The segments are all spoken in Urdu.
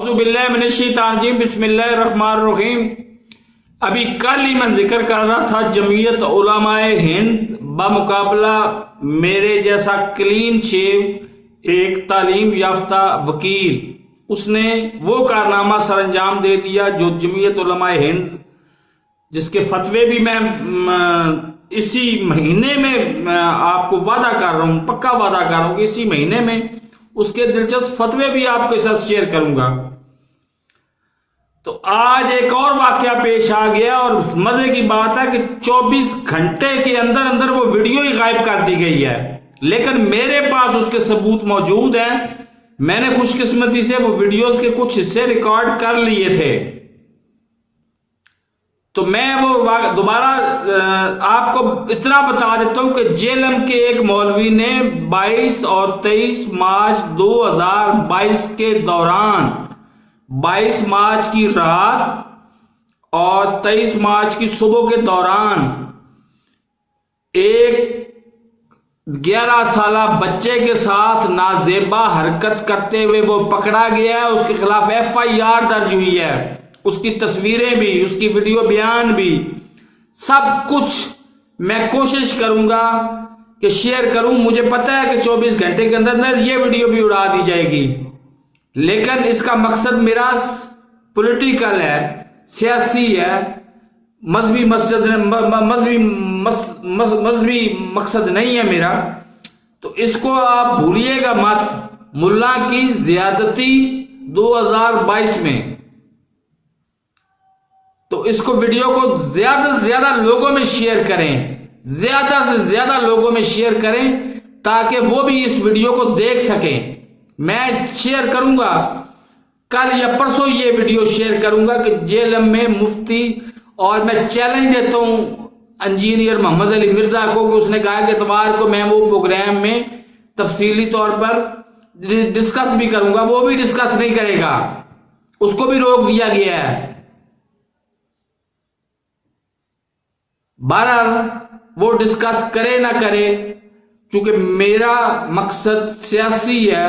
اعوذ باللہ من الشیطان الرجیم، بسم اللہ الرحمن الرحیم۔ ابھی کل ہی میں ذکر کر رہا تھا جمعیت علماء ہند بمقابلہ میرے جیسا کلین شیو ایک تعلیم یافتہ وکیل، اس نے وہ کارنامہ سر انجام دے دیا جو جمعیت علماء ہند، جس کے فتوے بھی میں اسی مہینے میں آپ کو وعدہ کر رہا ہوں، پکا وعدہ کر رہا ہوں کہ اسی مہینے میں اس کے دلچسپ فتوے بھی آپ کے ساتھ شیئر کروں گا۔ تو آج ایک اور واقعہ پیش آ گیا اور مزے کی بات ہے کہ 24 گھنٹے کے اندر اندر وہ ویڈیو ہی غائب کر دی گئی ہے، لیکن میرے پاس اس کے ثبوت موجود ہیں۔ میں نے خوش قسمتی سے وہ ویڈیوز کے کچھ حصے ریکارڈ کر لیے تھے، تو میں وہ دوبارہ آپ کو اتنا بتا دیتا ہوں کہ جیلم کے ایک مولوی نے 22 اور 23 مارچ 2022 کے دوران 22 مارچ کی رات اور 23 مارچ کی صبح کے دوران ایک 11 سالہ بچے کے ساتھ نازیبا حرکت کرتے ہوئے وہ پکڑا گیا ہے۔ اس کے خلاف FIR درج ہوئی ہے، اس کی تصویریں بھی، اس کی ویڈیو بیان بھی، سب کچھ میں کوشش کروں گا کہ شیئر کروں۔ مجھے پتہ ہے کہ 24 گھنٹے کے اندر یہ ویڈیو بھی اڑا دی جائے گی، لیکن اس کا مقصد میرا پولیٹیکل ہے، سیاسی ہے، مذہبی مقصد نہیں ہے میرا۔ تو اس کو آپ بھولیے گا مت۔ ملا کی زیادتی 2022 میں، تو اس کو ویڈیو کو زیادہ سے زیادہ لوگوں میں شیئر کریں، زیادہ سے زیادہ لوگوں میں شیئر کریں تاکہ وہ بھی اس ویڈیو کو دیکھ سکیں۔ میں شیئر کروں گا کل یا پرسوں، یہ ویڈیو شیئر کروں گا کہ جیلم میں مفتی، اور میں چیلنج دیتا ہوں انجینئر محمد علی مرزا کو کہ اس نے کہا کہ اتوار کو میں وہ پروگرام میں تفصیلی طور پر ڈسکس بھی کروں گا، وہ بھی ڈسکس نہیں کرے گا، اس کو بھی روک دیا گیا ہے۔ بہرحال وہ ڈسکس کرے نہ کرے، چونکہ میرا مقصد سیاسی ہے،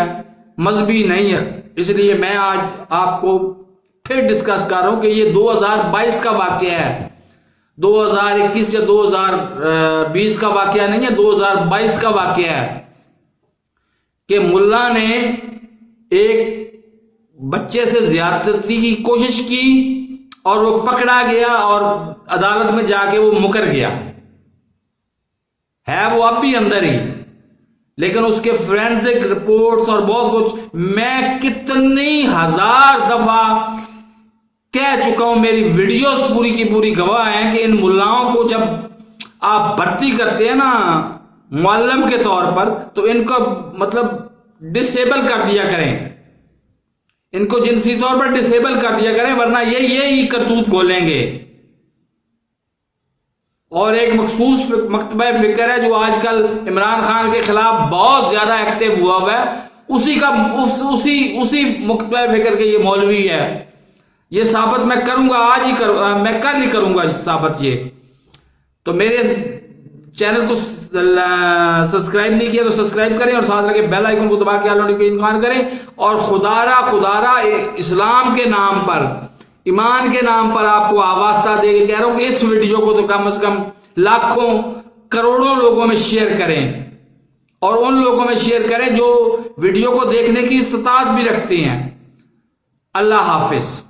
مذہبی نہیں ہے، اس لیے میں آج آپ کو پھر ڈسکس کر رہا ہوں کہ یہ 2022 کا واقعہ ہے، 2021 یا 2020 کا واقعہ نہیں ہے، 2022 کا واقعہ ہے کہ ملا نے ایک بچے سے زیادتی کی کوشش کی اور وہ پکڑا گیا اور عدالت میں جا کے وہ مکر گیا ہے، وہ اب بھی اندر ہی، لیکن اس کے فورینزک رپورٹس اور بہت کچھ میں کتنی ہزار دفعہ کہہ چکا ہوں، میری ویڈیوز پوری کی پوری گواہ ہیں کہ ان ملاؤں کو جب آپ بھرتی کرتے ہیں نا معلم کے طور پر، تو ان کو مطلب ڈسیبل کر دیا کریں، ان کو جنسی طور پر ڈسیبل کر دیا کریں، ورنہ یہی کرتوت کھولیں گے۔ اور ایک مخصوص مکتبہ فکر ہے جو آج کل عمران خان کے خلاف بہت زیادہ ایکٹیو ہوا ہے، اسی مکتبہ فکر کے یہ مولوی ہے۔ یہ ثابت میں کروں گا، آج ہی میں کل ہی کروں گا ثابت یہ۔ تو میرے چینل کو سبسکرائب نہیں کیا تو سبسکرائب کریں اور ساتھ لگے بیل آئیکن کو دبا کے آل نوٹیفیکیشن کریں، اور خدا را اسلام کے نام پر، ایمان کے نام پر آپ کو آوازہ دے کے کہہ رہا ہوں کہ اس ویڈیو کو تو کم از کم لاکھوں کروڑوں لوگوں میں شیئر کریں، اور ان لوگوں میں شیئر کریں جو ویڈیو کو دیکھنے کی استطاعت بھی رکھتے ہیں۔ اللہ حافظ۔